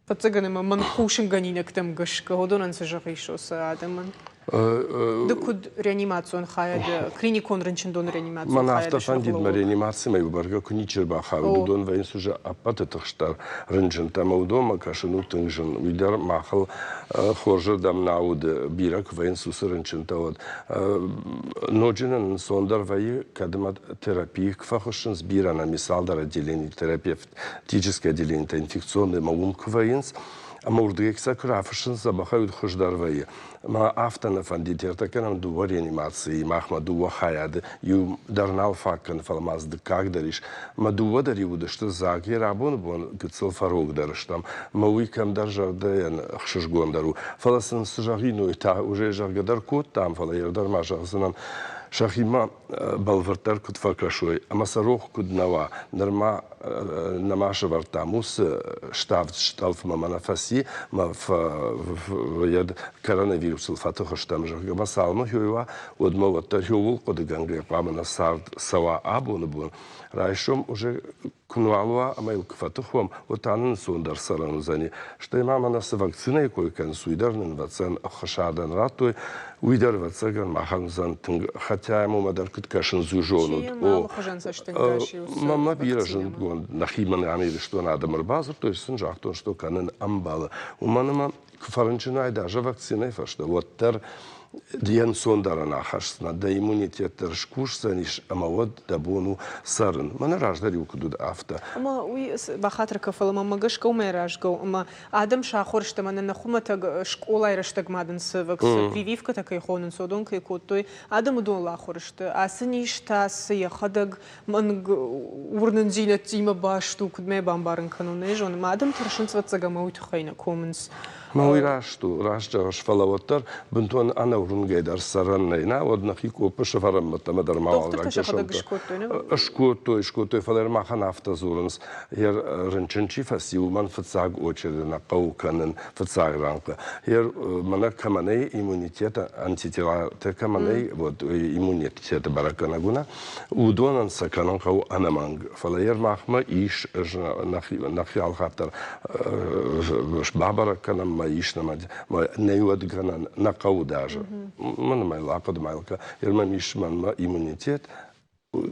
[SPEAKER 1] фцаганема ман кушин ганинак там гашка hodonан сажахишоса адаман Докуд реанимацион хаяд клиникон рынчындон реанимацион
[SPEAKER 4] Мана автофан дид ма реанимация ма юбарга куничер ба хавдон ва инс уже апата тахштар рынчын там удома кашыну тыңжын уйдар махал хоржа дам науд бирак ва инс рынчын тавод ноджинен сондар ва кадмат терапии кфахошын сбирана мисалдар отделение терапевтическое отделение инфекционное маунк ва инс أما ورديك سكر عفشن زبخة يدخش دروية ما أفتنا فندي ترتكلم دوار ريانيماتسي ما أخما دوا خياد يو درناو فاكن فلماز دكاك دريش ما دوا دري ودشت زاكي رابون بون كتسل فروق درشتم ما ويكم درجة دين خشش قوم درو فلسن سجاغينو يتا وجي جاغ در كوت تام فلا يردر ما جاغزنم شخيما بالفرتر كنت فكر شوي أما سروخ كد نوا نرما نماش ورتاموس شتالف ما منافسي ما في يد كورونا فيروس الفتح شتام جا ما سالمه هو ودما وتر هو قد جنگي قامنا صار سوا أبو نبون رايشوم уже كنوالوا أما يكفتحهم وتعنن سوندر سرنا زني شتى ما مناس вакцина كوي كان سويدرن واتسان خشادن راتوي ويدر واتسان ما خنزان تنگ хотя ему مدار كت كاشن زوجون ما بيرجن قون نخيمن يعني что надо مربازر то есть сنجахтон что канен амбала ومانما كفرنجنا даже вакцина фашта وتر ديان سوندرنا خشنا دا иммунитет رشكوشسنيش أما ود دبونو سرن ما نراج داري وكدود أفتا
[SPEAKER 1] أما وي بخاطر كفل ما مجش كوم يراج جو أما عدم شاخورش تمنا نخومة تج شكولا يرشتك مادن سفكس прививка такая хонен содон кай котой عدم دون لا خورش أسنيش تاس يخدق من ورننزينة تيما باشتو كدمة بامبارن كانوني جون ما عدم ترشن سوتسجا موت خينا كومنس
[SPEAKER 4] ما هو راش جاش فلاوتر بنتون أنا ورنجي در سرنا ودنا خيكو بشفرم متمدر معه شكوتو فلر ما خنا افتزورنس هير رنچنچي فسيو من فتساق اوچرنا قو كنن فتساق رانق هير من كماني иммунитет антитела كماني вот иммунитет баракана гуна удонан саканон قو анаманг فلر ماخما ايش نخيال خاطر بابرا كان ما ايش ما نيود كان نقو даже من ما يلاقد مالك يرمى مش من ما иммунитет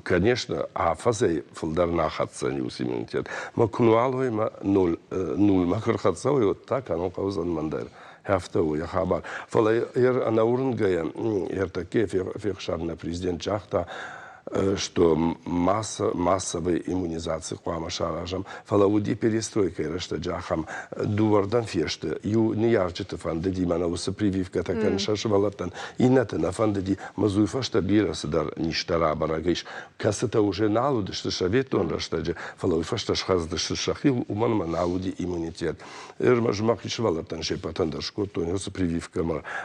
[SPEAKER 4] конечно фазей фолдерна хатсаниус иммунитет ما كنوالوي ما نول ما كرخاتسوي وتاك انا قوزن مندر هفتو يا خبر فلا ير انا ورنجا يرتكي في خشارنا президент جاختا что массовой иммунизации квама шаражам фалауди перестройка решта джахам дуардан феште ю не ярче фанде ди манауса прививка такан шашвалатан и на фанде ди мазуйфа штабира сдар ништара барагиш касата уже налуд что шаветон раштаджа фалауйфа что шхаз что шахил уман манауди иммунитет эрмажмак швалатан шепатан дашко то не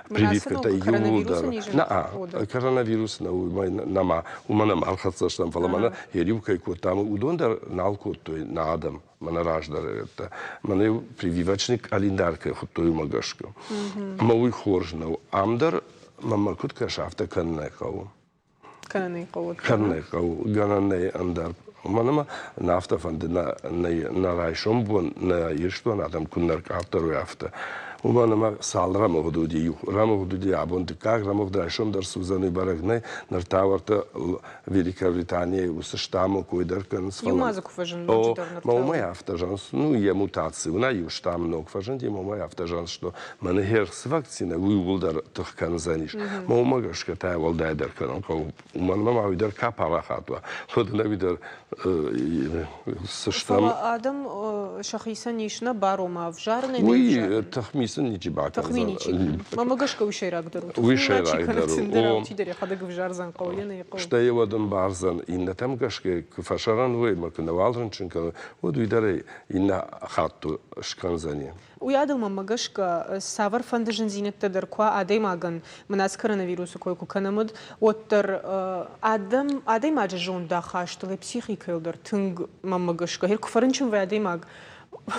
[SPEAKER 4] прививка та юлда на коронавирус на умана алхатсаштан фаламана ерюка и там удондар налкотой на адам мана раждар это мана прививочник алиндарка хотой магашка мауй хоржнау амдар мама кутка шафта каннекау гананей андар манама нафта фанд на райшом бон на иршту на там куннар кафтару яфта ومانما سال رامو حدودی رامو حدودی آبون دکاغ رامو درایشم در سوزانی برگنه نرتاورت ویلیکا بریتانیه وسشتامو کوی در کنس فلان.
[SPEAKER 1] یومازو کفاجن لوجی در نرتاور.
[SPEAKER 4] ما موی افتاجانس نو یه موتاسی ونا یوشتام نو کفاجن دی ما موی افتاجانس شو من هرس وقتی ویول در تخکن زنیش ما موگش که تا ولدای در کنم که ومانما ما ویدر کپارا خاتوا خود نویدر سشتام.
[SPEAKER 1] فلا آدم شخصا نیشنا بارو ما فجار
[SPEAKER 4] وی تخمی уйсын ничи бака.
[SPEAKER 1] تخميني ماما قشكة وشيراك درو
[SPEAKER 4] وشيراك درو.
[SPEAKER 1] تدري خدك بجارزان قوينا يقول
[SPEAKER 4] Что его дом барзан, и на там гашке кфашаран вы, макна валренченка, вот уйдары и на хату шканзани.
[SPEAKER 1] ويادل ماما قشكة سافر فندجن زينة تدر كوا عادي ماغن مناس كوروnavirus كوي كنمد وتر عادي ما جون داخاش تلي بسيخيك يلدر تنج ماما قشكة هيك فرنشن وعادي ماغ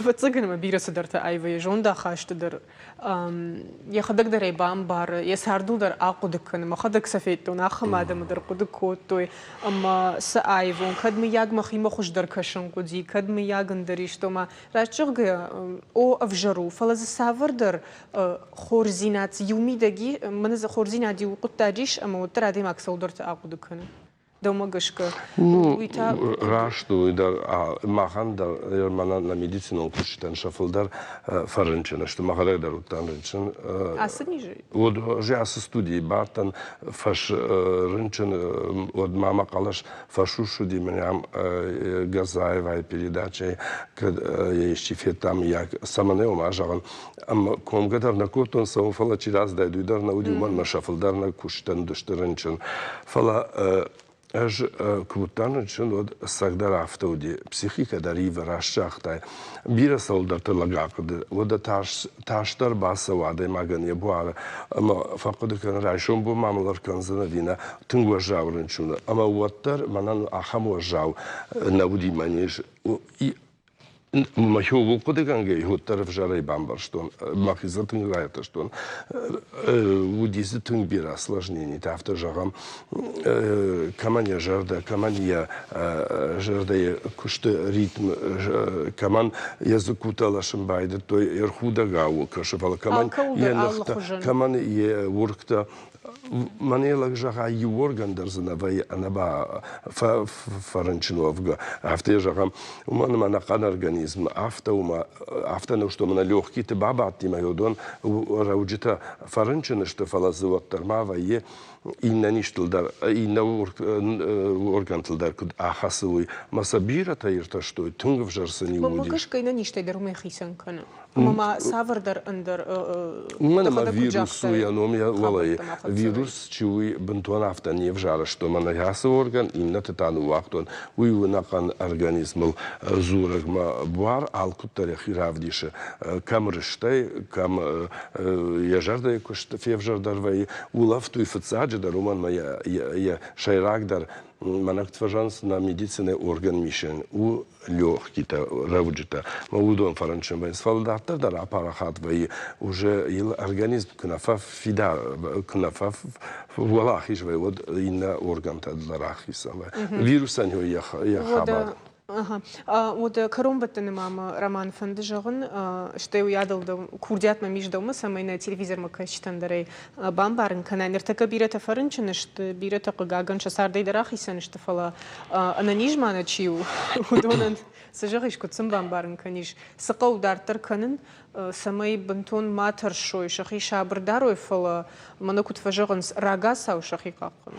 [SPEAKER 1] بتصقن ما بيرس درت أيوة جون داخاش تدر يخدك در إبام بار يساردو در عقدك ما خدك سفيت وناخ ما دم در قدك كوتوي أما سأيفون كد مياج مخي مخش در كشن قدي كد مياجن دريش توما راشق أو أفجرو فلز سافر در خورزينات يومي دقي من ز خورزينات دي وقت تاجيش أما وتر عادي ما كسل درت عقدك دوما قشكة
[SPEAKER 4] Рашту и дар махан дар ермана на медицину кушитан шафлдар фаренчена что махале дар утанчен
[SPEAKER 1] أصلني
[SPEAKER 4] вот же ас студии бартан фаш ренчен от мама калаш фашушу ди меням газаева передача kad je iščifje tam jak sama ne omažavan am kom gadar na kotun sa fala čiraz da idu dar na udi man ma šafldar na kuštan duštrenčen fala Аж квутан чун од сагдар автоди психика дари врашчахтай бира солдата лагакд ода таштар баса вада маган я буара ама факад кан райшон бу мамлар кан занадина тунгва жаврын чун ама уаттар манан ахам жав навуди маниш и Махиову кодеганге хуттар в жарай бамбарштон, махизатын гайташтон, удизи тунбира осложнений, тафта жагам, камания жарда, камания жарда кушты ритм, каман языкутала шамбайда, то ерхуда гау, кашевала каман, каман е уркта, Манелак жага и орган дарзана вай анаба фаренчиновга авте жагам уман манакан организм автаума автана что мана легкий ты баба ти майодон раудита фаренчина что фалазуаттар мава е инна ништылдар инна орган тылдар куд ахасуй масабира таирта что тунгв жарсани
[SPEAKER 1] ماما
[SPEAKER 4] муди
[SPEAKER 1] قشكة إنا نيشتي در رومي خيسان كنا ماما سافر در أندر
[SPEAKER 4] Мана вирусу я номя валай вирус чуй бентон авто не вжара что мана ясы орган инна тетану вахтон уйунакан организм зурагма буар алкуттаре хиравдише камрыштай кам яжарда кошт февжардарвай улафтуй фцаджа да роман моя я шайрагдар Манак тважанс на медицинный орган мишен у легкий-то равджита. Маудон фаранчен бен свалдата да апарахат вай уже ил организм кнафа фида кнафа валах ижвай вот инна орган-то дарахиса. Вируса не я хабар.
[SPEAKER 1] Ага. Вот корумбатны мама Роман Фандежаган, что я уядал до курдят мамиш дома, самый на телевизор макачтан дарей бамбарн канайнер така бирета фарынчын, что бирета каган шасардей дарахисан, что фала ананижма начил удонан сажагиш кутсым бамбарн каниш сакау дартер канын самый бентон матер шой шахи шабрдаруй фала манакут фажаганс рага сау шахи капкан.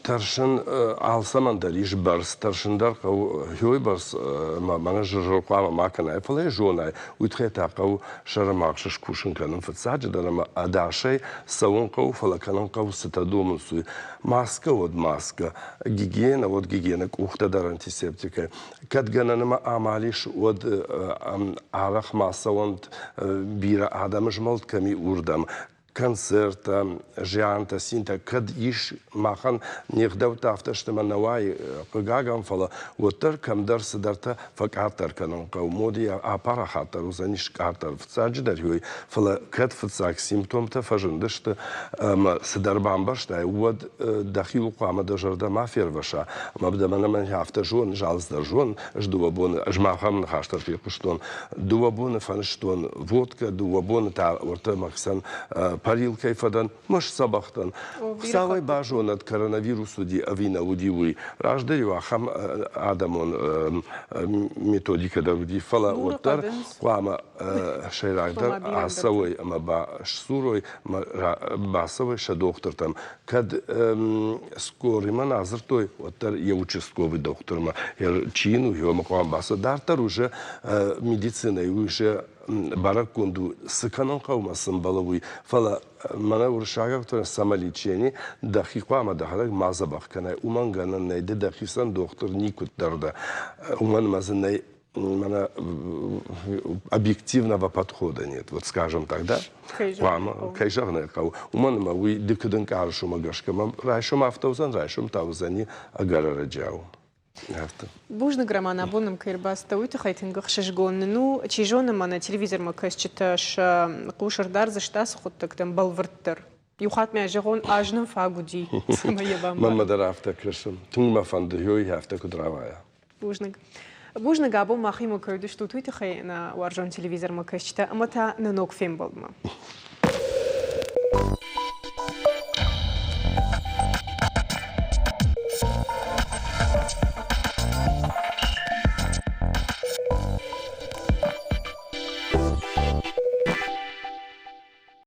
[SPEAKER 1] Таршын
[SPEAKER 4] алсамандар иш барс таршындар кау хой барс мана жорқама макана эфле жонай утрета кау шарамакшш кушын канын фцаджадарама адашай саун кау фалаканан кау сатадомын суй маска от маска гигиена от гигиена кухтадар антисептика кадгананама амалиш от арах масаонт бира адамыш малт ками урдам концерта, жианта, синта, кад иш махан нехдавта автоштема навай кагагам фала, отар камдар садарта факартар канон каумоди апарахатар узаниш картар вцадждар юй фала кад фцак симптомта фажындышты садарбамбашта уад дахил кама дажарда мафер ваша мабдамана man автожон жалздар жон ждуабон жмахам хаштар пекуштон дуабон фанштон водка дуабон та орта максан парил кайфадан, маш сабахтан. Всалай бажон от коронавирусу ди авина удивуй. Рождаю ахам адамон методика да уди фала оттар. Клама шайрагдар асавой ама ба шсурой басавой ша доктор там. Кад скорима назар той оттар я участковый доктор ма чину его макам баса дартар уже медицина уже برای کندو سکنن قوم سنبالوی فلا من ورشاگه تو سمالیچینی دقیقا ما دهرگ مازه بخکنه اومن گنن نیده دقیقاً دکتر نیکوت درده اومن مازن من объективного подхода нет, вот скажем так, да? Кайжарная кау. У меня мы вы дикден каршу магашка, мы райшум автозан, райшум тавзани агара раджау.
[SPEAKER 1] Бужны грамана бонным кайрбаста уйты хайтингах шишгонны, ну, чижоны мана телевизор макас читаш кушардар заштас хуттак там балвырттыр. Юхат меня жигон ажным фагуди.
[SPEAKER 4] Мама дарафта крышым. Тунма фанды хёй хафта кудравая.
[SPEAKER 1] Бужны. Бужны габо махиму кайдыш тут уйты хай на варжон телевизор макас чита, амата на ног фем балма.